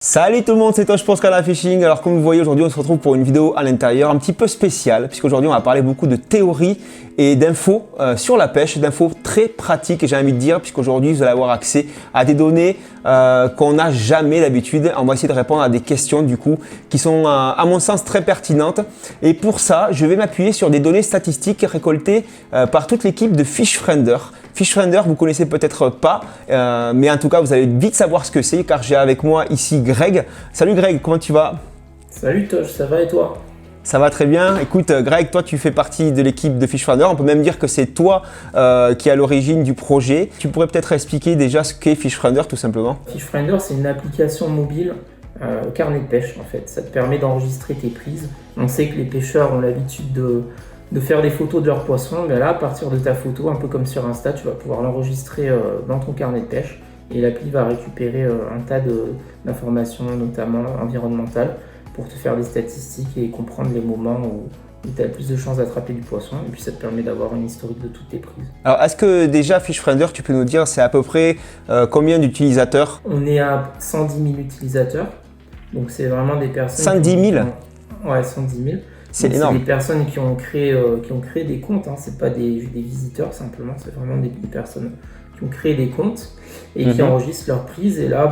Salut tout le monde, c'est Tosh pour Scala Fishing. Alors comme vous voyez aujourd'hui on se retrouve pour une vidéo à l'intérieur un petit peu spéciale puisqu'aujourd'hui on va parler beaucoup de théorie et d'infos sur la pêche, d'infos très pratiques j'ai envie de dire puisqu'aujourd'hui vous allez avoir accès à des données qu'on n'a jamais d'habitude. On va essayer de répondre à des questions du coup qui sont à mon sens très pertinentes et pour ça je vais m'appuyer sur des données statistiques récoltées par toute l'équipe de FishFriender. FishFriender, vous connaissez peut-être pas, mais en tout cas, vous allez vite savoir ce que c'est car j'ai avec moi ici Greg. Salut Greg, comment tu vas? Salut Tosh, ça va et toi? Ça va très bien. Écoute Greg, toi tu fais partie de l'équipe de FishFriender. On peut même dire que c'est toi qui est à l'origine du projet. Tu pourrais peut-être expliquer déjà ce qu'est FishFriender tout simplement? FishFriender, c'est une application mobile carnet de pêche en fait. Ça te permet d'enregistrer tes prises. On sait que les pêcheurs ont l'habitude de faire des photos de leurs poissons, mais là, à partir de ta photo, un peu comme sur Insta, tu vas pouvoir l'enregistrer dans ton carnet de pêche et l'appli va récupérer un tas d'informations, notamment environnementales, pour te faire des statistiques et comprendre les moments où tu as le plus de chances d'attraper du poisson et puis ça te permet d'avoir une historique de toutes tes prises. Alors est-ce que déjà FishFriender, tu peux nous dire c'est à peu près combien d'utilisateurs? On est à 110 000 utilisateurs, donc c'est vraiment des personnes... 110 000? Ouais, 110 000. C'est énorme. C'est des personnes qui ont créé des comptes, hein. C'est pas des visiteurs simplement, c'est vraiment des personnes qui ont créé des comptes et qui enregistrent leurs prises. Et là,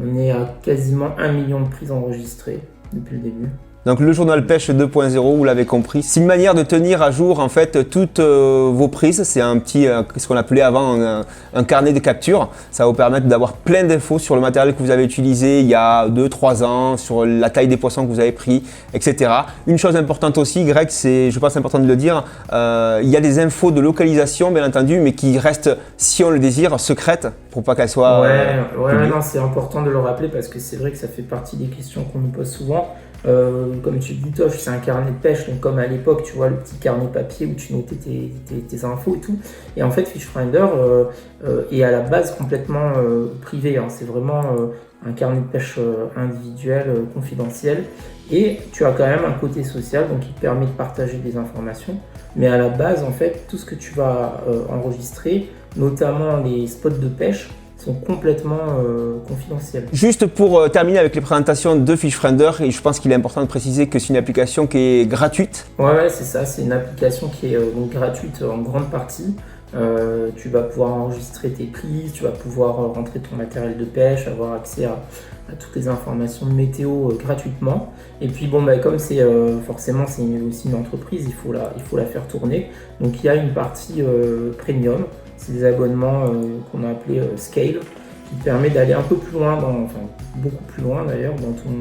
on est à quasiment 1 million de prises enregistrées depuis le début. Donc le journal pêche 2.0, vous l'avez compris, c'est une manière de tenir à jour en fait toutes vos prises. C'est un petit, ce qu'on appelait avant un carnet de capture. Ça va vous permettre d'avoir plein d'infos sur le matériel que vous avez utilisé il y a 2-3 ans, sur la taille des poissons que vous avez pris, etc. Une chose importante aussi, Greg, c'est, je pense important de le dire, il y a des infos de localisation bien entendu, mais qui restent, si on le désire, secrètes pour pas qu'elles soient non, c'est important de le rappeler parce que c'est vrai que ça fait partie des questions qu'on nous pose souvent. Comme tu dis Tosh, c'est un carnet de pêche, donc comme à l'époque, tu vois, le petit carnet papier où tu notais tes infos et tout. Et en fait, FishFriender est à la base complètement privé, hein. C'est vraiment un carnet de pêche individuel, confidentiel. Et tu as quand même un côté social, donc qui te permet de partager des informations. Mais à la base, en fait, tout ce que tu vas enregistrer, notamment les spots de pêche, sont complètement confidentiels. Juste pour terminer avec les présentations de FishFriender, et je pense qu'il est important de préciser que c'est une application qui est gratuite. Ouais, c'est ça, c'est une application qui est donc gratuite en grande partie. Tu vas pouvoir enregistrer tes prises, tu vas pouvoir rentrer ton matériel de pêche, avoir accès à toutes les informations de météo gratuitement. Et puis comme c'est forcément c'est aussi une entreprise, il faut la faire tourner. Donc il y a une partie premium. C'est des abonnements qu'on a appelés Scale, qui te permet d'aller un peu plus loin, beaucoup plus loin d'ailleurs,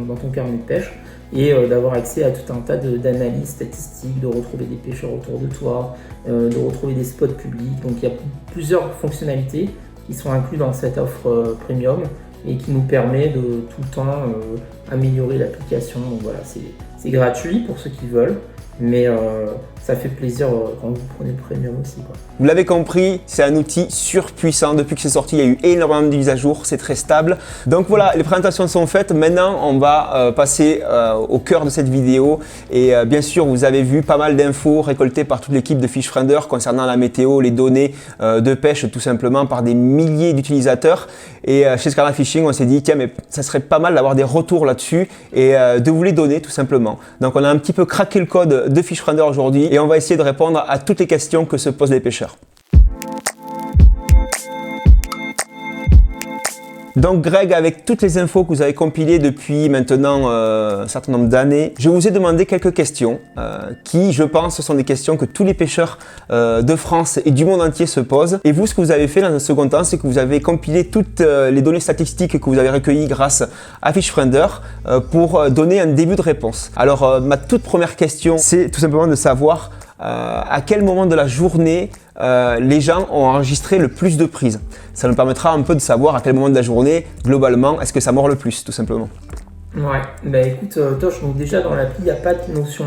dans ton carnet de pêche, et d'avoir accès à tout un tas d'analyses statistiques, de retrouver des pêcheurs autour de toi, de retrouver des spots publics. Donc il y a plusieurs fonctionnalités qui sont incluses dans cette offre premium et qui nous permet de tout le temps améliorer l'application. Donc voilà, c'est gratuit pour ceux qui veulent. Mais ça fait plaisir quand vous prenez le premium aussi, quoi. Vous l'avez compris, c'est un outil surpuissant. Depuis que c'est sorti, il y a eu énormément de mises à jour, c'est très stable. Donc voilà, les présentations sont faites. Maintenant, on va passer au cœur de cette vidéo. Et bien sûr, vous avez vu pas mal d'infos récoltées par toute l'équipe de FishFriender concernant la météo, les données de pêche tout simplement par des milliers d'utilisateurs. Et chez Scala Fishing, on s'est dit, tiens, mais ça serait pas mal d'avoir des retours là-dessus et de vous les donner tout simplement. Donc on a un petit peu craqué le code de FishFrinder aujourd'hui et on va essayer de répondre à toutes les questions que se posent les pêcheurs. Donc Greg, avec toutes les infos que vous avez compilées depuis maintenant un certain nombre d'années, je vous ai demandé quelques questions qui, je pense, sont des questions que tous les pêcheurs de France et du monde entier se posent. Et vous, ce que vous avez fait dans un second temps, c'est que vous avez compilé toutes les données statistiques que vous avez recueilles grâce à FishFriender pour donner un début de réponse. Alors ma toute première question, c'est tout simplement de savoir à quel moment de la journée les gens ont enregistré le plus de prises. Ça nous permettra un peu de savoir à quel moment de la journée, globalement, est-ce que ça mord le plus, tout simplement. Ouais, écoute, Tosh, donc déjà dans l'appli, il n'y a pas de notion,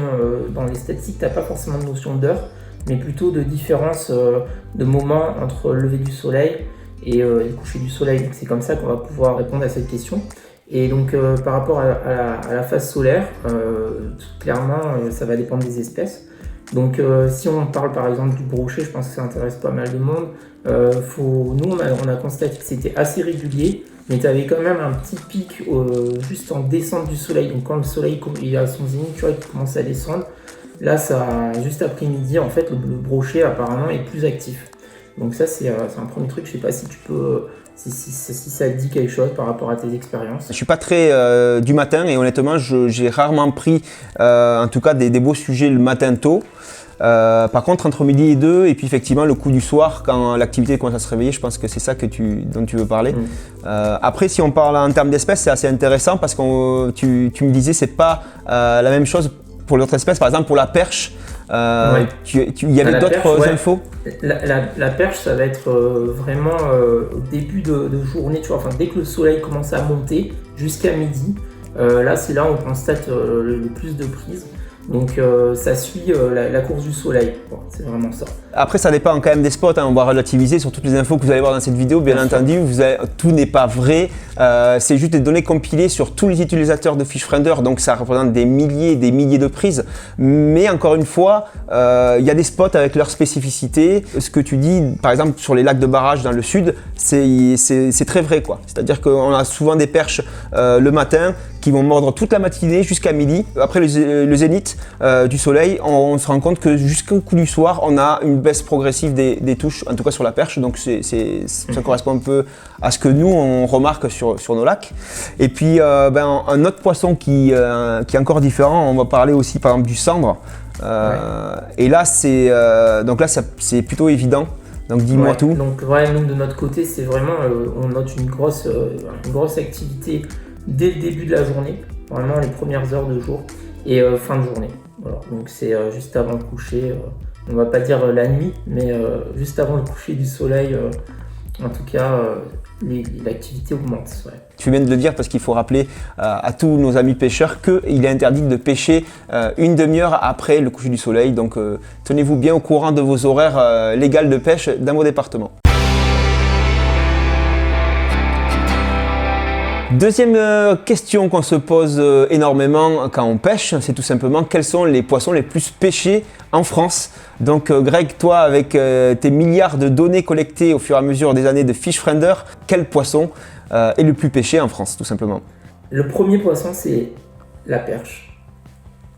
dans les statistiques, tu n'as pas forcément de notion d'heure, mais plutôt de différence de moment entre le lever du soleil et le coucher du soleil. Donc c'est comme ça qu'on va pouvoir répondre à cette question. Et donc par rapport à la phase solaire, clairement, ça va dépendre des espèces. Donc si on parle par exemple du brochet, je pense que ça intéresse pas mal de monde. Nous on a constaté que c'était assez régulier, mais tu avais quand même un petit pic juste en descente du soleil. Donc quand le soleil il a son zénith, tu vois, qui commence à descendre, là, juste après-midi, en fait, le brochet apparemment est plus actif. Donc ça, c'est un premier truc. Je sais pas si tu peux, si ça te dit quelque chose par rapport à tes expériences. Je suis pas très du matin et honnêtement, j'ai rarement pris, en tout cas, des beaux sujets le matin tôt. Par contre, entre midi et 2, et puis effectivement le coup du soir, quand l'activité commence à se réveiller, je pense que c'est ça dont tu veux parler. Après, si on parle en termes d'espèces, c'est assez intéressant parce que tu me disais c'est pas la même chose pour l'autre espèce. Par exemple, pour la perche, il y avait d'autres infos. La perche, ça va être vraiment au début de journée, tu vois, enfin, dès que le soleil commence à monter jusqu'à midi, là c'est là où on constate le plus de prises. Donc ça suit la course du soleil, bon, c'est vraiment ça. Après ça dépend quand même des spots, hein. On va relativiser sur toutes les infos que vous allez voir dans cette vidéo, bien entendu, tout n'est pas vrai, c'est juste des données compilées sur tous les utilisateurs de FishFriender, donc ça représente des milliers et des milliers de prises, mais encore une fois, il y a des spots avec leurs spécificités. Ce que tu dis, par exemple sur les lacs de barrage dans le sud, c'est très vrai, quoi. C'est-à-dire qu'on a souvent des perches le matin qui vont mordre toute la matinée jusqu'à midi. Après le zénith du soleil, on se rend compte que jusqu'au coup du soir, on a une baisse progressive des touches, en tout cas sur la perche. Donc ça correspond un peu à ce que nous, on remarque sur nos lacs. Et puis un autre poisson qui est encore différent, on va parler aussi par exemple du cendre. Et là, c'est plutôt évident. Donc dis-moi tout. Donc nous de notre côté, c'est vraiment, on note une grosse activité dès le début de la journée, vraiment les premières heures de jour et fin de journée. Voilà. Donc c'est juste avant le coucher, on va pas dire la nuit, mais juste avant le coucher du soleil, en tout cas, l'activité augmente. Ouais. Tu viens de le dire parce qu'il faut rappeler à tous nos amis pêcheurs qu'il est interdit de pêcher une demi-heure après le coucher du soleil. Donc tenez-vous bien au courant de vos horaires légaux de pêche dans vos départements. Deuxième question qu'on se pose énormément quand on pêche, c'est tout simplement quels sont les poissons les plus pêchés en France. Donc Greg, toi avec tes milliards de données collectées au fur et à mesure des années de FishFriender, quel poisson est le plus pêché en France tout simplement? Le premier poisson c'est la perche.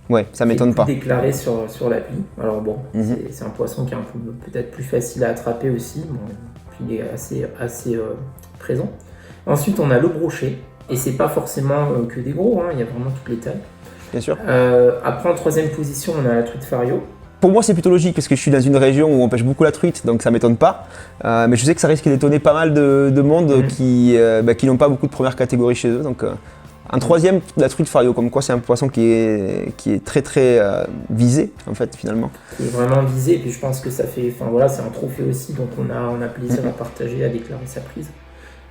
Ouais, ça m'étonne pas. Déclaré sur l'appli. Alors bon, c'est un poisson qui est un peu peut-être plus facile à attraper aussi, bon, puis il est assez présent. Ensuite, on a le brochet, et c'est pas forcément que des gros, hein, il y a vraiment toutes les tailles. Bien sûr. Après, en troisième position, on a la truite fario. Pour moi, c'est plutôt logique parce que je suis dans une région où on pêche beaucoup la truite, donc ça m'étonne pas. Mais je sais que ça risque d'étonner pas mal de monde qui n'ont pas beaucoup de première catégorie chez eux. Donc, en troisième, la truite fario, comme quoi c'est un poisson qui est très très visé en fait finalement. Qui est vraiment visé, et puis je pense que ça fait, enfin voilà, c'est un trophée aussi, donc on a plaisir à partager, à déclarer sa prise.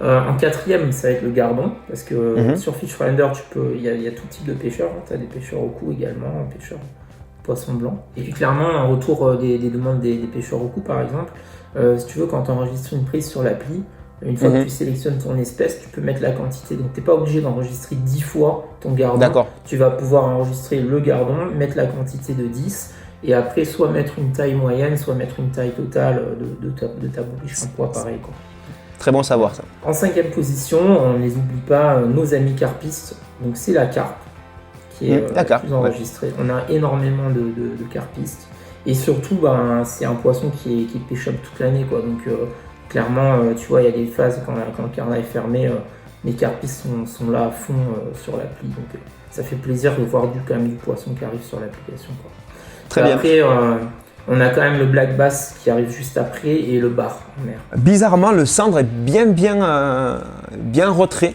En quatrième, ça va être le gardon, parce que sur FishFrinder, il y a tout type de pêcheurs. Hein. Tu as des pêcheurs au cou également, pêcheurs poisson blanc. Et puis clairement, en retour des demandes des pêcheurs au cou, par exemple, si tu veux, quand tu enregistres une prise sur l'appli, une fois que tu sélectionnes ton espèce, tu peux mettre la quantité. Donc tu n'es pas obligé d'enregistrer 10 fois ton gardon. D'accord. Tu vas pouvoir enregistrer le gardon, mettre la quantité de 10, et après soit mettre une taille moyenne, soit mettre une taille totale de ta bourriche en poids pareil, quoi. Très bon savoir ça. En cinquième position, on ne les oublie pas, nos amis carpistes. Donc c'est la carpe qui est plus enregistrée. Ouais. On a énormément de carpistes. Et surtout, c'est un poisson qui est pêchable toute l'année, quoi. Donc clairement, tu vois, il y a des phases quand le carnet est fermé, les carpistes sont là à fond sur l'appli. Donc ça fait plaisir de voir quand même du poisson qui arrive sur l'application, quoi. Très bien. Après, on a quand même le black bass qui arrive juste après et le bar en mer. Bizarrement, le cendre est bien retrait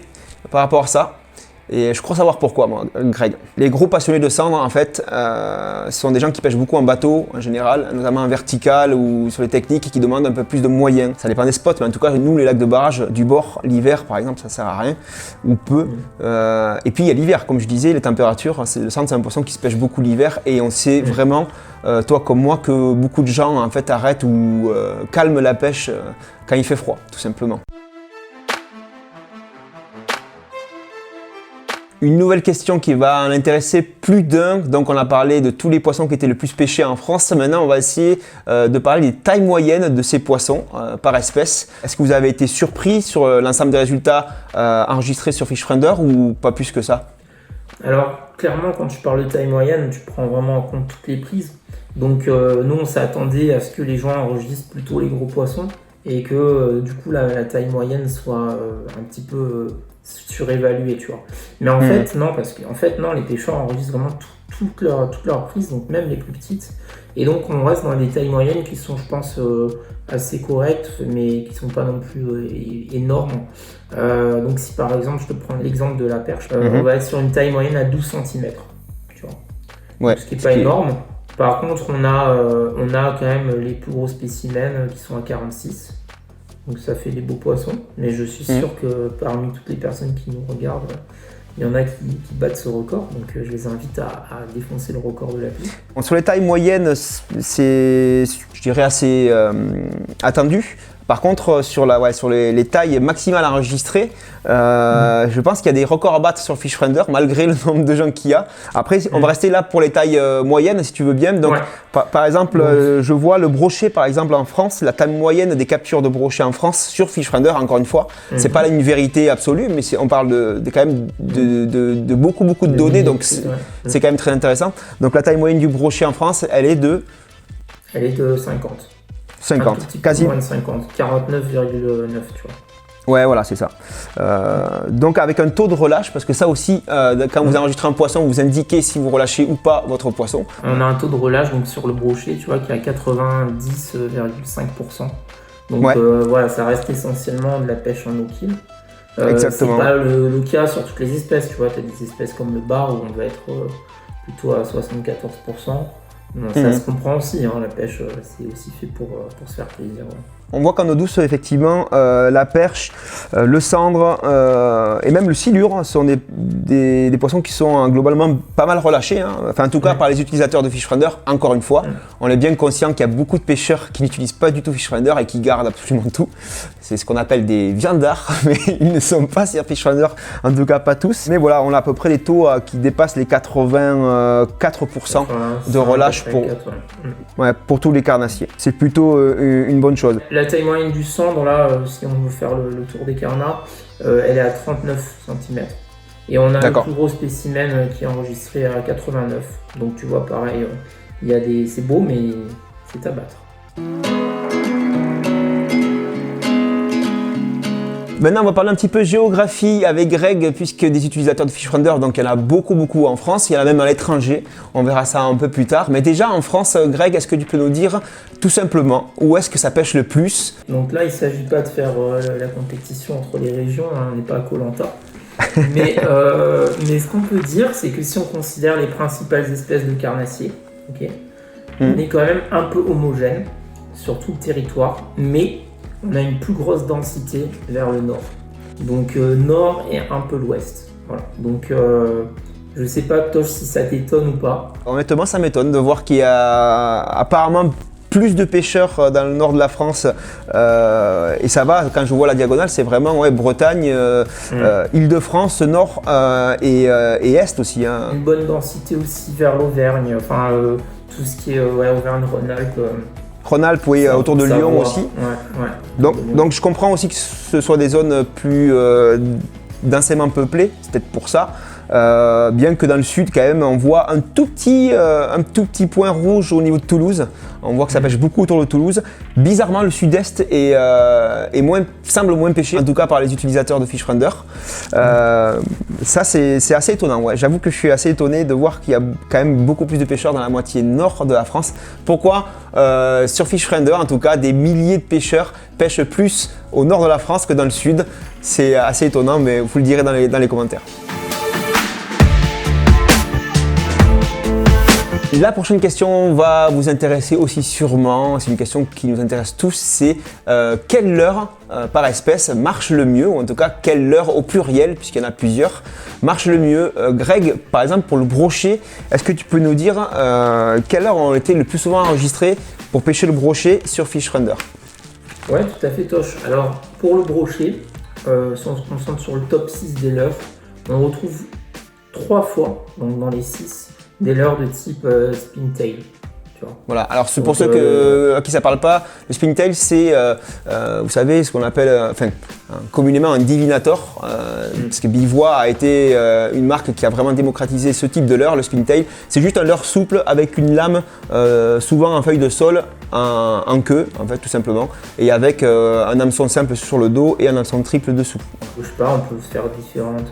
par rapport à ça. Et je crois savoir pourquoi, moi, Greg. Les gros passionnés de cendre, en fait, sont des gens qui pêchent beaucoup en bateau, en général, notamment en vertical ou sur les techniques, et qui demandent un peu plus de moyens. Ça dépend des spots, mais en tout cas, nous, les lacs de barrage du bord, l'hiver, par exemple, ça sert à rien, ou peu. Et puis, il y a l'hiver, comme je disais, les températures. Le cendre, c'est un poisson qui se pêche beaucoup l'hiver, et on sait vraiment, toi comme moi, que beaucoup de gens, en fait, arrêtent ou calment la pêche quand il fait froid, tout simplement. Une nouvelle question qui va en intéresser plus d'un. Donc on a parlé de tous les poissons qui étaient le plus pêchés en France. Maintenant on va essayer de parler des tailles moyennes de ces poissons par espèce. Est-ce que vous avez été surpris sur l'ensemble des résultats enregistrés sur FishFinder ou pas plus que ça? Alors clairement quand tu parles de taille moyenne, tu prends vraiment en compte toutes les prises. Donc nous on s'attendait à ce que les gens enregistrent plutôt les gros poissons et que du coup la taille moyenne soit un petit peu surévaluée, tu vois. Mais en fait non, parce qu'en fait non, les pêcheurs enregistrent vraiment toutes leurs prises, donc même les plus petites. Et donc on reste dans des tailles moyennes qui sont, je pense, assez correctes, mais qui sont pas non plus énormes. Donc si par exemple je te prends l'exemple de la perche, on va être sur une taille moyenne à 12 cm, tu vois. Ouais, Ce qui n'est pas énorme. Par contre, on a quand même les plus gros spécimens qui sont à 46. Donc ça fait des beaux poissons. Mais je suis sûr que parmi toutes les personnes qui nous regardent, il y en a qui battent ce record. Donc je les invite à défoncer le record de l'appli. Bon, sur les tailles moyennes, c'est, je dirais, assez attendu. Par contre, sur les tailles maximales enregistrées, je pense qu'il y a des records à battre sur FishFinder malgré le nombre de gens qu'il y a. Après, on va rester là pour les tailles moyennes si tu veux bien. Donc, par exemple, je vois le brochet par exemple en France, la taille moyenne des captures de brochet en France sur FishFinder, encore une fois. C'est pas une vérité absolue, mais on parle quand même de beaucoup de données, donc c'est quand même très intéressant. Donc la taille moyenne du brochet en France, elle est de 50. 50, quasi moins de 50, 49,9 tu vois. Ouais, voilà, c'est ça. Donc avec un taux de relâche, parce que ça aussi, quand vous enregistrez un poisson, vous indiquez si vous relâchez ou pas votre poisson. On a un taux de relâche donc sur le brochet, tu vois, qui est à 90,5%. Donc voilà, ça reste essentiellement de la pêche en no-kill. Exactement. C'est pas le cas sur toutes les espèces, tu vois. Tu as des espèces comme le bar où on va être plutôt à 74%. Non, ça se comprend aussi, hein, la pêche, c'est aussi fait pour se faire plaisir. Ouais. On voit qu'en eau douce, effectivement, la perche, le cendre et même le silure sont des poissons qui sont globalement pas mal relâchés. Hein. Enfin, en tout cas, par les utilisateurs de FishFinder, encore une fois. On est bien conscient qu'il y a beaucoup de pêcheurs qui n'utilisent pas du tout FishFinder et qui gardent absolument tout. C'est ce qu'on appelle des viandards, mais ils ne sont pas sur FishFinder, en tout cas pas tous. Mais voilà, on a à peu près des taux qui dépassent les 84% de relâche pour tous les carnassiers. C'est plutôt une bonne chose. La taille moyenne du cendre, là, si on veut faire le tour des carnats, elle est à 39 cm. Et on a le plus gros spécimen qui est enregistré à 89. Donc tu vois, pareil, c'est beau, mais c'est à battre. Maintenant, on va parler un petit peu géographie avec Greg, puisque des utilisateurs de FishFinder, donc il y en a beaucoup en France, il y en a même à l'étranger. On verra ça un peu plus tard. Mais déjà en France, Greg, est-ce que tu peux nous dire tout simplement où est-ce que ça pêche le plus? Donc là, il ne s'agit pas de faire la compétition entre les régions, hein, on n'est pas à Koh-Lanta. mais ce qu'on peut dire, c'est que si on considère les principales espèces de carnassiers, on est quand même un peu homogène sur tout le territoire, mais on a une plus grosse densité vers le nord. Donc nord et un peu l'ouest. Voilà. Donc je sais pas, Tosh, si ça t'étonne ou pas. Honnêtement, ça m'étonne de voir qu'il y a apparemment plus de pêcheurs dans le nord de la France. Et ça va, quand je vois la diagonale, c'est vraiment Bretagne, Île-de-France, nord et est aussi. Hein. Une bonne densité aussi vers l'Auvergne, enfin tout ce qui est Auvergne-Rhône-Alpes. Rhône-Alpes, oui, autour de Lyon aussi. Ouais. Donc je comprends aussi que ce soit des zones plus densément peuplées, c'est peut-être pour ça. Bien que dans le sud, quand même, on voit un tout petit point rouge au niveau de Toulouse. On voit que ça pêche beaucoup autour de Toulouse. Bizarrement, le sud-est semble moins pêché, en tout cas par les utilisateurs de FishFinder. Ça, c'est assez étonnant. Ouais. J'avoue que je suis assez étonné de voir qu'il y a quand même beaucoup plus de pêcheurs dans la moitié nord de la France. Pourquoi sur FishFinder, en tout cas, des milliers de pêcheurs pêchent plus au nord de la France que dans le sud? C'est assez étonnant, mais vous le direz dans les commentaires. La prochaine question va vous intéresser aussi sûrement, c'est une question qui nous intéresse tous, c'est quelle leurre par espèce marche le mieux, ou en tout cas quelle leurre au pluriel, puisqu'il y en a plusieurs, marche le mieux. Greg, par exemple pour le brochet, est-ce que tu peux nous dire quelles leurres ont été le plus souvent enregistrées pour pêcher le brochet sur FishFinder? Ouais, tout à fait, Tosh. Alors pour le brochet, si on se concentre sur le top 6 des leurres, on retrouve 3 fois, donc dans les 6, des leurres de type spintail. Voilà, alors c'est pour ceux à qui ça parle pas, le spintail c'est, vous savez, ce qu'on appelle communément un divinator, parce que Bivois a été une marque qui a vraiment démocratisé ce type de leurre, le spintail. C'est juste un leurre souple avec une lame, souvent en feuille de sol, en queue, en fait, tout simplement, et avec un hameçon simple sur le dos et un hameçon triple dessous. Je sais pas, on peut faire différentes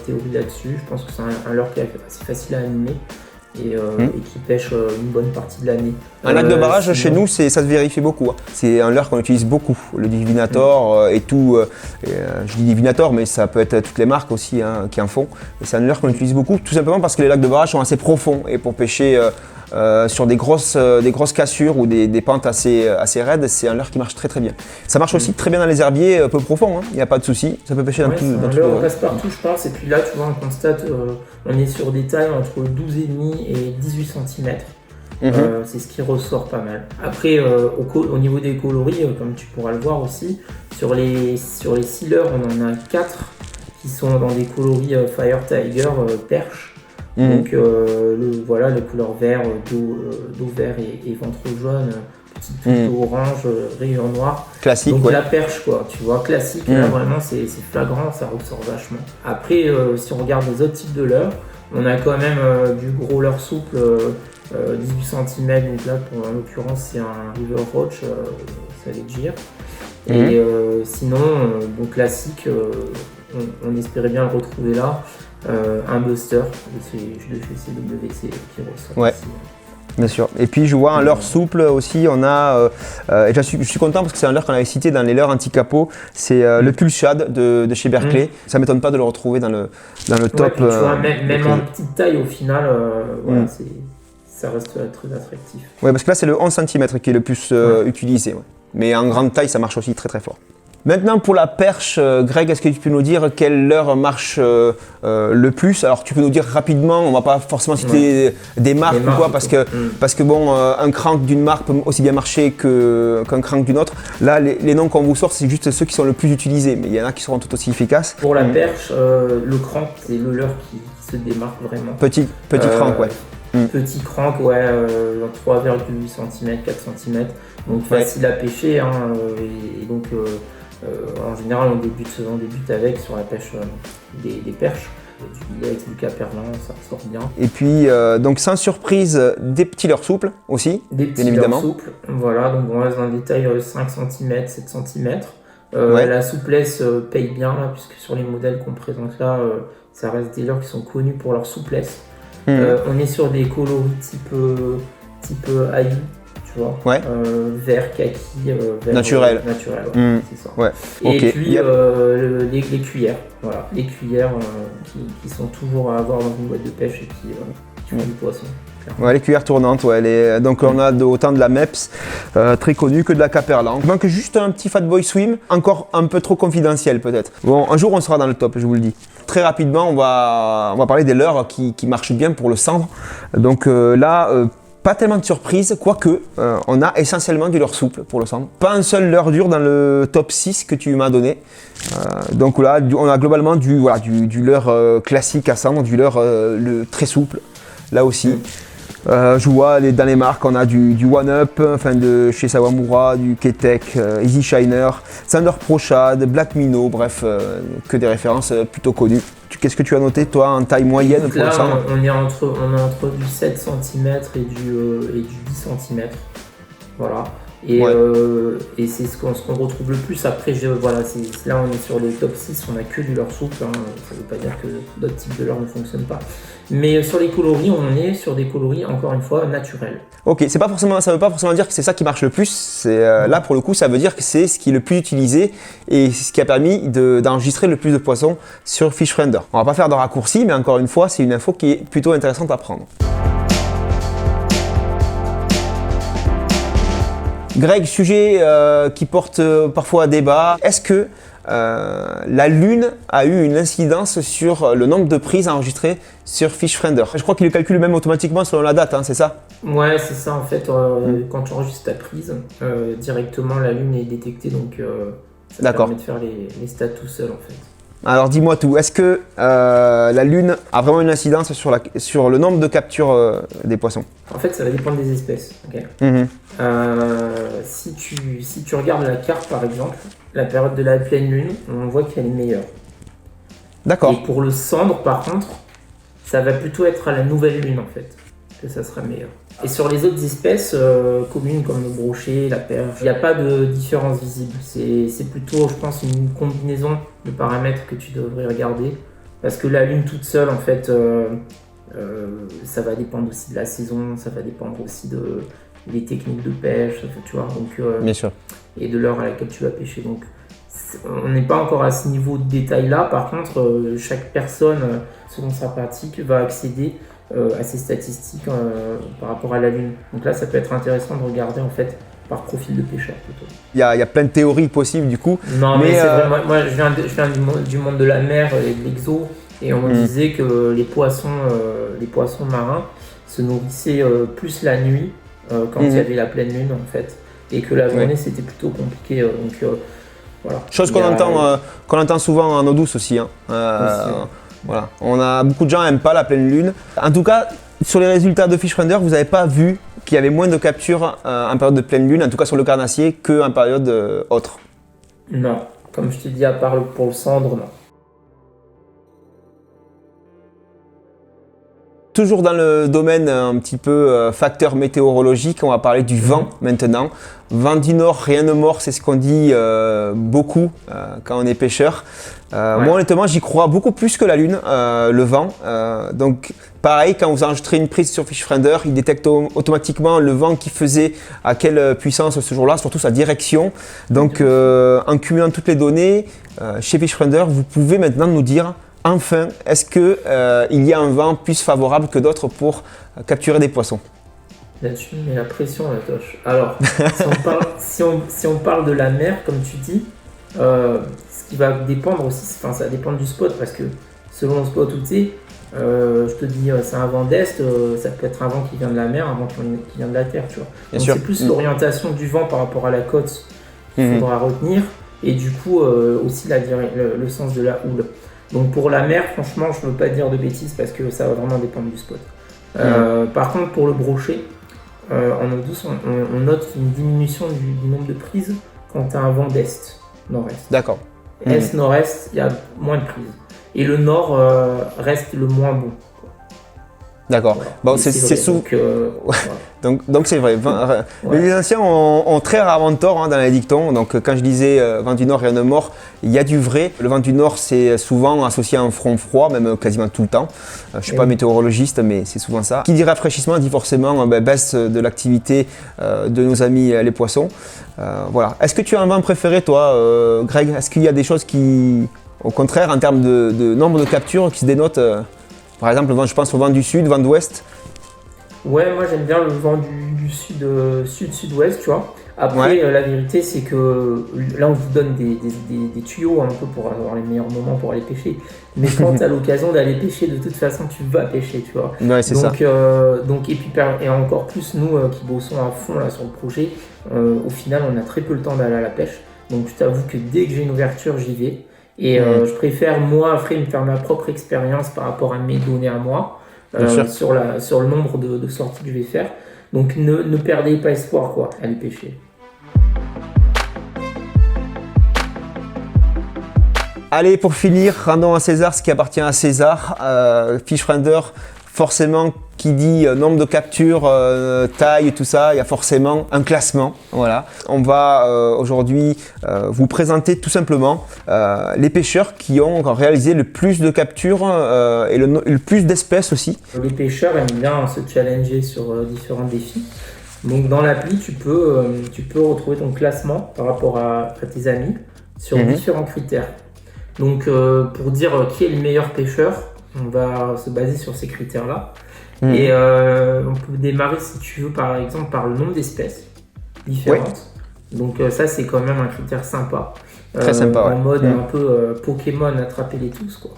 théories là-dessus. Je pense que c'est un leurre qui est assez facile à animer. Et qui pêche une bonne partie de l'année. Un lac de barrage chez nous, ça se vérifie beaucoup. C'est un leurre qu'on utilise beaucoup, le Divinator et tout. Je dis Divinator, mais ça peut être toutes les marques aussi qui en font. Et c'est un leurre qu'on utilise beaucoup, tout simplement parce que les lacs de barrage sont assez profonds et pour pêcher sur des grosses cassures ou des pentes assez raides, c'est un leurre qui marche très très bien. Ça marche aussi très bien dans les herbiers peu profonds, il n'y a pas de souci, ça peut pêcher dans tout. Un leurre passe-partout, je pense, et puis là, tu vois, on constate, on est sur des tailles entre 12,5 et 18 cm. C'est ce qui ressort pas mal. Après, au niveau des coloris, comme tu pourras le voir aussi, sur les 6 leurres, on en a 4 qui sont dans des coloris Fire Tiger perche. Donc voilà, les couleurs vert, dos vert et ventre jaune, petite touche orange, rayon noir. Classique, donc la perche quoi, tu vois, classique, là vraiment c'est flagrant, ça ressort vachement. Après, si on regarde les autres types de leurres, on a quand même du gros leurre souple, 18 cm, donc là en l'occurrence c'est un River Roach, ça va dire. Et sinon, bon classique, on espérait bien le retrouver là. Un Buster de chez CWC qui ressort ici. Bien sûr. Et puis je vois un leurre souple aussi, on a, et je suis content parce que c'est un leurre qu'on avait cité dans les leurres anti-capot, c'est le Pulsad de chez Berkeley. Ça ne m'étonne pas de le retrouver dans le top. Tu vois, même en petite taille au final, voilà, ça reste très attractif. Oui, parce que là c'est le 11 cm qui est le plus utilisé. Ouais. Mais en grande taille, ça marche aussi très très fort. Maintenant pour la perche, Greg, est-ce que tu peux nous dire quelle leurre marche le plus? Alors tu peux nous dire rapidement, on ne va pas forcément citer des marques ou quoi, parce que bon, un crank d'une marque peut aussi bien marcher qu'un crank d'une autre. Là, les noms qu'on vous sort, c'est juste ceux qui sont le plus utilisés, mais il y en a qui seront tout aussi efficaces. Pour la perche, le crank, c'est le leurre qui se démarque vraiment. Petit crank, ouais. Petit crank, 3,8 cm, 4 cm, donc facile à pêcher, et donc en général on débute avec sur la pêche des perches, du billet, du caperlin, ça ressort bien. Et puis donc sans surprise, des petits leurres souples aussi, des petits leurres souples, voilà, donc on reste dans des tailles 5 cm, 7 cm. La souplesse paye bien là, puisque sur les modèles qu'on présente là, ça reste des leurres qui sont connus pour leur souplesse. On est sur des coloris type Aïe, tu vois, vert kaki, vert naturel, c'est ça. Et puis les cuillères, voilà, les cuillères qui sont toujours à avoir dans une boîte de pêche et qui font du poisson. Ouais, les cuillères tournantes, donc on a autant de la MEPS, très connue, que de la Caperlan. Il manque juste un petit Fatboy Swim, encore un peu trop confidentiel peut-être. Bon, un jour on sera dans le top, je vous le dis. Très rapidement, on va parler des leurres qui marchent bien pour le cendre. Donc là, pas tellement de surprises, quoique on a essentiellement du leurre souple pour le cendre. Pas un seul leurre dur dans le top 6 que tu m'as donné. Donc là, on a globalement du leurre classique à cendre, du leurre très souple, là aussi. Je vois dans les marques, on a du One Up, de chez Sawamura, du Ketek, Easy Shiner, Sander Prochad, Black Minnow, bref, que des références plutôt connues. Qu'est-ce que tu as noté toi en taille moyenne pour le cendre? On est entre du 7 cm et du 10 cm. Voilà. Et c'est ce qu'on retrouve le plus. Après, là on est sur les top 6, on n'a que du leurre souple, ça ne veut pas dire que d'autres types de leurre ne fonctionnent pas. Mais sur les coloris, on est sur des coloris, encore une fois, naturels. Ok, ça ne veut pas forcément dire que c'est ça qui marche le plus. Là, pour le coup, ça veut dire que c'est ce qui est le plus utilisé et ce qui a permis d'enregistrer le plus de poissons sur FishFinder. On ne va pas faire de raccourci, mais encore une fois, c'est une info qui est plutôt intéressante à prendre. Greg, sujet qui porte parfois à débat. Est-ce que la Lune a eu une incidence sur le nombre de prises enregistrées sur FishFinder? Je crois qu'il le calcule même automatiquement selon la date, c'est ça? Ouais, c'est ça en fait. Quand tu enregistres ta prise, directement la Lune est détectée, donc ça permet de faire les stats tout seul en fait. Alors dis-moi tout, est-ce que la Lune a vraiment une incidence sur le nombre de captures des poissons? En fait, ça va dépendre des espèces. Ok. Si tu regardes la carte, par exemple, la période de la pleine lune, on voit qu'elle est meilleure. D'accord. Et pour le cendre, par contre, ça va plutôt être à la nouvelle lune, en fait, que ça sera meilleur. Et sur les autres espèces communes, comme le brochet, la perche, il n'y a pas de différence visible. C'est plutôt, je pense, une combinaison de paramètres que tu devrais regarder. Parce que la lune toute seule, en fait, ça va dépendre aussi de la saison, ça va dépendre aussi des techniques de pêche, tu vois, donc, Bien sûr. et de l'heure à laquelle tu vas pêcher. Donc, on n'est pas encore à ce niveau de détail-là. Par contre, chaque personne, selon sa pratique, va accéder à ces statistiques par rapport à la Lune. Donc là, ça peut être intéressant de regarder en fait par profil de pêcheur plutôt. Il y a plein de théories possibles du coup. Non, mais c'est vrai, moi je viens du monde de la mer et de l'exo, et on me disait que les poissons marins se nourrissaient plus la nuit quand il y avait la pleine lune en fait, et que la journée c'était plutôt compliqué. Voilà. Chose qu'on entend souvent en eau douce aussi. Hein. Voilà. On a beaucoup de gens n'aiment pas la pleine lune. En tout cas, sur les résultats de FishRender, vous n'avez pas vu qu'il y avait moins de captures en période de pleine lune, en tout cas sur le carnassier, qu'en période autre. Non, comme je te dis, à part pour le cendre, non. Toujours dans le domaine un petit peu facteur météorologique, on va parler du vent maintenant. Vent du nord, rien ne mord, c'est ce qu'on dit beaucoup quand on est pêcheur. Moi honnêtement, j'y crois beaucoup plus que la lune, le vent. Donc pareil, quand vous enregistrez une prise sur FishRender, il détecte automatiquement le vent qui faisait à quelle puissance ce jour-là, surtout sa direction. Donc en cumulant toutes les données, chez FishRender, vous pouvez maintenant nous dire enfin, est-ce qu'il y a un vent plus favorable que d'autres pour capturer des poissons? Là, tu mets la pression, la toche. Alors, si on parle de la mer, comme tu dis, ce qui va dépendre aussi, ça va dépendre du spot, parce que selon le spot où tu es, je te dis, c'est un vent d'est, ça peut être un vent qui vient de la mer, un vent qui vient de la terre, tu vois. Donc c'est plus l'orientation du vent par rapport à la côte qu'il faudra retenir, et du coup aussi le sens de la houle. Donc pour la mer, franchement, je ne veux pas dire de bêtises parce que ça va vraiment dépendre du spot. Par contre, pour le brochet, en eau douce, on note une diminution du nombre de prises quand tu as un vent d'est, nord-est. D'accord. Est, nord-est, il y a moins de prises. Et le nord reste le moins bon. D'accord. Voilà. Bon, c'est souvent. Donc c'est vrai. Les anciens ont très rarement tort dans les dictons. Donc quand je disais vent du nord, rien ne mord, il y a du vrai. Le vent du nord, c'est souvent associé à un front froid, même quasiment tout le temps. Je ne suis pas météorologiste, mais c'est souvent ça. Qui dit rafraîchissement dit forcément baisse de l'activité de nos amis les poissons. Voilà. Est-ce que tu as un vent préféré, toi, Greg? Est-ce qu'il y a des choses qui, au contraire, en termes de nombre de captures, qui se dénotent par exemple, je pense au vent du sud, vent d'ouest. Ouais, moi j'aime bien le vent du sud-sud-ouest, tu vois. Après, la vérité, c'est que là, on vous donne des tuyaux un peu pour avoir les meilleurs moments pour aller pêcher. Mais quand tu as l'occasion d'aller pêcher, de toute façon, tu vas pêcher, tu vois. Ouais, c'est ça. Et encore plus, nous qui bossons à fond là, sur le projet, au final, on a très peu le temps d'aller à la pêche. Donc, je t'avoue que dès que j'ai une ouverture, j'y vais. Et je préfère, moi, après, me faire ma propre expérience par rapport à mes données à moi, sur le nombre de sorties que je vais faire. Donc, ne perdez pas espoir, quoi, allez pêcher. Allez, pour finir, rendons à César ce qui appartient à César. FishRender, forcément, qui dit nombre de captures, taille, tout ça, il y a forcément un classement. Voilà. On va aujourd'hui vous présenter tout simplement les pêcheurs qui ont réalisé le plus de captures et le plus d'espèces aussi. Les pêcheurs aiment bien se challenger sur différents défis. Donc dans l'appli, tu peux retrouver ton classement par rapport à tes amis sur différents critères. Donc pour dire qui est le meilleur pêcheur, on va se baser sur ces critères-là. Et on peut démarrer, si tu veux, par exemple, par le nombre d'espèces différentes. Donc ça, c'est quand même un critère sympa. Très sympa, en mode un peu Pokémon, attrapez-les tous, quoi.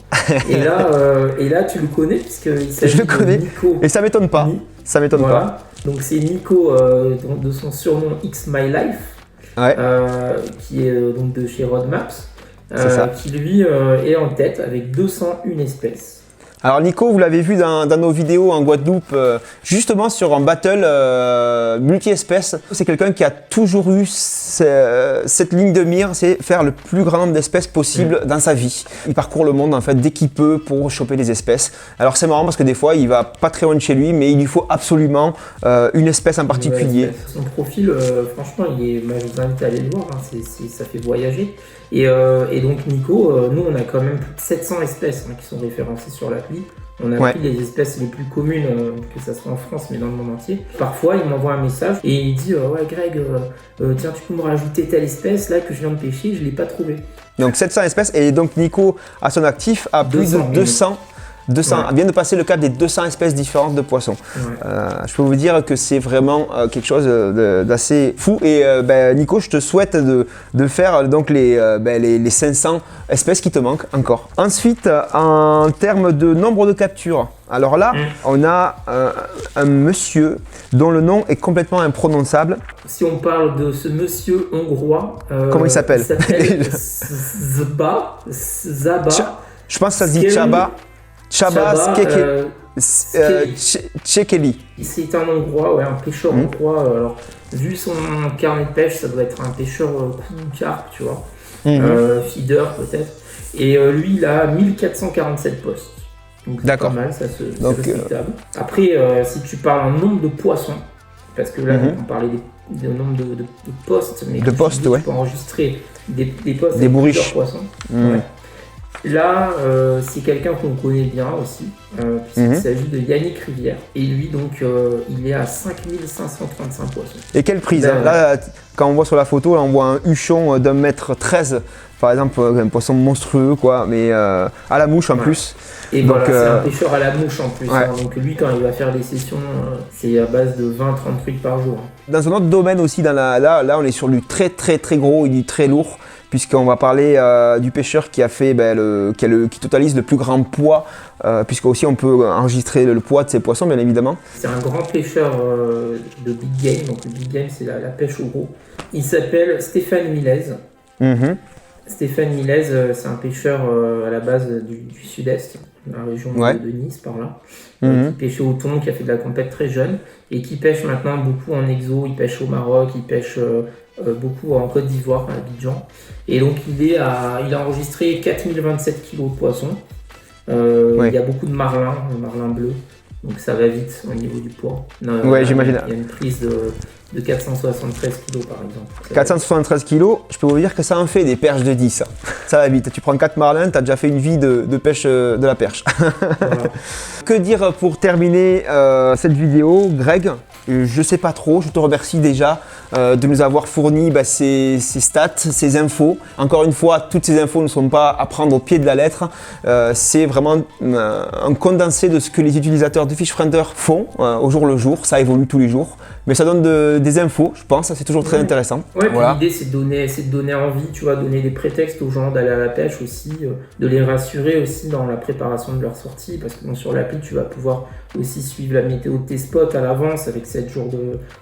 et là, tu le connais, puisqu'il s'agit de Nico. Et ça m'étonne pas. Ça m'étonne pas. Donc c'est Nico, de son surnom X My Life, qui est donc de chez Roadmaps. C'est ça. qui lui est en tête avec 201 espèces. Alors Nico, vous l'avez vu dans nos vidéos en Guadeloupe, justement sur un battle multi-espèces. C'est quelqu'un qui a toujours eu cette ligne de mire, c'est faire le plus grand nombre d'espèces possible dans sa vie. Il parcourt le monde en fait dès qu'il peut pour choper des espèces. Alors c'est marrant parce que des fois il va pas très loin de chez lui, mais il lui faut absolument une espèce en particulier. Son profil, franchement, moi, je vous invite à aller le voir, hein, ça fait voyager. Et donc Nico, nous on a quand même plus de 700 espèces qui sont référencées sur l'appli. On a pris les espèces les plus communes, que ça soit en France mais dans le monde entier. Parfois il m'envoie un message et il dit ouais Greg, tiens tu peux me rajouter telle espèce là que je viens de pêcher, je l'ai pas trouvée. Donc 700 espèces et donc Nico à son actif a plus de 200. Vient de passer le cap des 200 espèces différentes de poissons. Je peux vous dire que c'est vraiment quelque chose d'assez fou. Et Nico, je te souhaite de faire donc les 500 espèces qui te manquent encore. Ensuite, en termes de nombre de captures, alors là, on a un monsieur dont le nom est complètement imprononçable. Si on parle de ce monsieur hongrois, comment il s'appelle? Zaba. Je pense que ça se dit Csaba Szekely. C'est un hongrois, un pêcheur hongrois. Alors, vu son carnet de pêche, ça doit être un pêcheur carpe, tu vois. Feeder peut-être. Et lui, il a 1447 postes. Donc c'est pas mal, c'est respectable. Après, si tu parles en nombre de poissons, parce que là, on parlait du nombre de postes, mais tu peux enregistrer des postes des bourriches. Poissons. Là, c'est quelqu'un qu'on connaît bien aussi, puisqu'il s'agit de Yannick Rivière. Et lui, donc, il est à 5535 poissons. Et quelle prise Là, quand on voit sur la photo, là, on voit un huchon d'1,13 m, par exemple, un poisson monstrueux, quoi, mais à la mouche en plus. Et donc, c'est un pêcheur à la mouche en plus. Donc lui, quand il va faire des sessions, c'est à base de 20-30 trucs par jour. Dans un autre domaine aussi, là, on est sur du très gros et du très lourd, puisqu'on va parler du pêcheur qui a fait qui totalise le plus grand poids, puisque aussi on peut enregistrer le poids de ces poissons, bien évidemment. C'est un grand pêcheur de big game, donc le big game c'est la pêche au gros. Il s'appelle Stéphane Milez. Stéphane Milez, c'est un pêcheur à la base du sud-est, la région de Nice par là, qui pêchait au thon, qui a fait de la compète très jeune et qui pêche maintenant beaucoup en exo. Il pêche au Maroc, il pêche beaucoup en Côte d'Ivoire, à Abidjan. Et donc il a enregistré 4027 kg de poissons. Il y a beaucoup de marlins, le marlin bleu, donc ça va vite au niveau du poids. J'imagine. Il y a une prise de 473 kg par exemple. 473 kg, je peux vous dire que ça en fait des perches de 10. Ça va vite. Tu prends 4 marlins, tu as déjà fait une vie de pêche de la perche. Que dire pour terminer cette vidéo, Greg? Je sais pas trop, je te remercie déjà de nous avoir fourni ces stats, ces infos. Encore une fois, toutes ces infos ne sont pas à prendre au pied de la lettre. C'est vraiment un condensé de ce que les utilisateurs de FishFriender font au jour le jour. Ça évolue tous les jours, mais ça donne des infos, je pense. C'est toujours très intéressant. L'idée c'est de donner envie, tu vois, donner des prétextes aux gens d'aller à la pêche aussi, de les rassurer aussi dans la préparation de leur sortie, parce que sur l'appli tu vas pouvoir aussi suivre la météo de tes spots à l'avance avec 7 jours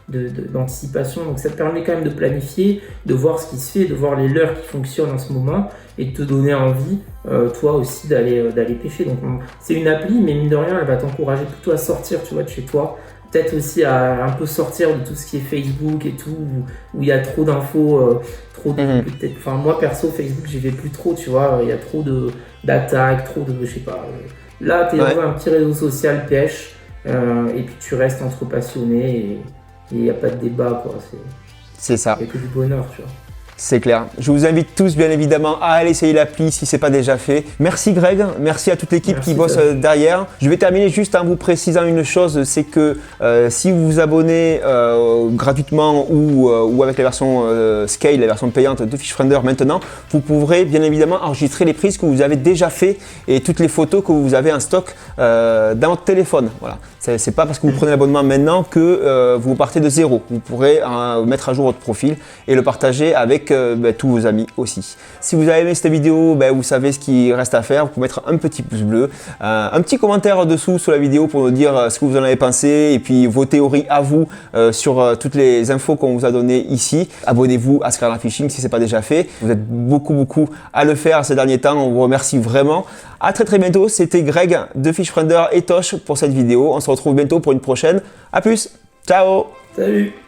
d'anticipation. Donc ça te permet quand même de planifier, de voir ce qui se fait, de voir les leurres qui fonctionnent en ce moment et de te donner envie, toi aussi, d'aller pêcher. Donc c'est une appli, mais mine de rien, elle va t'encourager plutôt à sortir, tu vois, de chez toi. Peut-être aussi à un peu sortir de tout ce qui est Facebook et tout, où il y a trop d'infos, peut-être. Enfin, moi perso, Facebook, j'y vais plus trop, tu vois. Il y a trop d'attaques, trop de, je sais pas. Là, tu es dans un petit réseau social pêche, et puis tu restes entre passionnés et il n'y a pas de débat, quoi. C'est ça. Il n'y a que du bonheur, tu vois. C'est clair. Je vous invite tous, bien évidemment, à aller essayer l'appli si ce n'est pas déjà fait. Merci Greg, merci à toute l'équipe qui bosse derrière. Je vais terminer juste en vous précisant une chose, c'est que si vous vous abonnez gratuitement ou avec la version Scale, la version payante de FishFriender maintenant, vous pourrez bien évidemment enregistrer les prises que vous avez déjà fait et toutes les photos que vous avez en stock dans votre téléphone. Voilà. C'est pas parce que vous prenez l'abonnement maintenant que vous partez de zéro. Vous pourrez mettre à jour votre profil et le partager avec avec tous vos amis aussi. Si vous avez aimé cette vidéo, vous savez ce qu'il reste à faire. Vous pouvez mettre un petit pouce bleu, un petit commentaire dessous sous la vidéo pour nous dire ce que vous en avez pensé et puis vos théories à vous sur toutes les infos qu'on vous a données ici. Abonnez-vous à Skylar Fishing si ce n'est pas déjà fait. Vous êtes beaucoup à le faire ces derniers temps. On vous remercie vraiment. À très bientôt. C'était Greg de Fishfriender et Tosh pour cette vidéo. On se retrouve bientôt pour une prochaine. À plus. Ciao. Salut.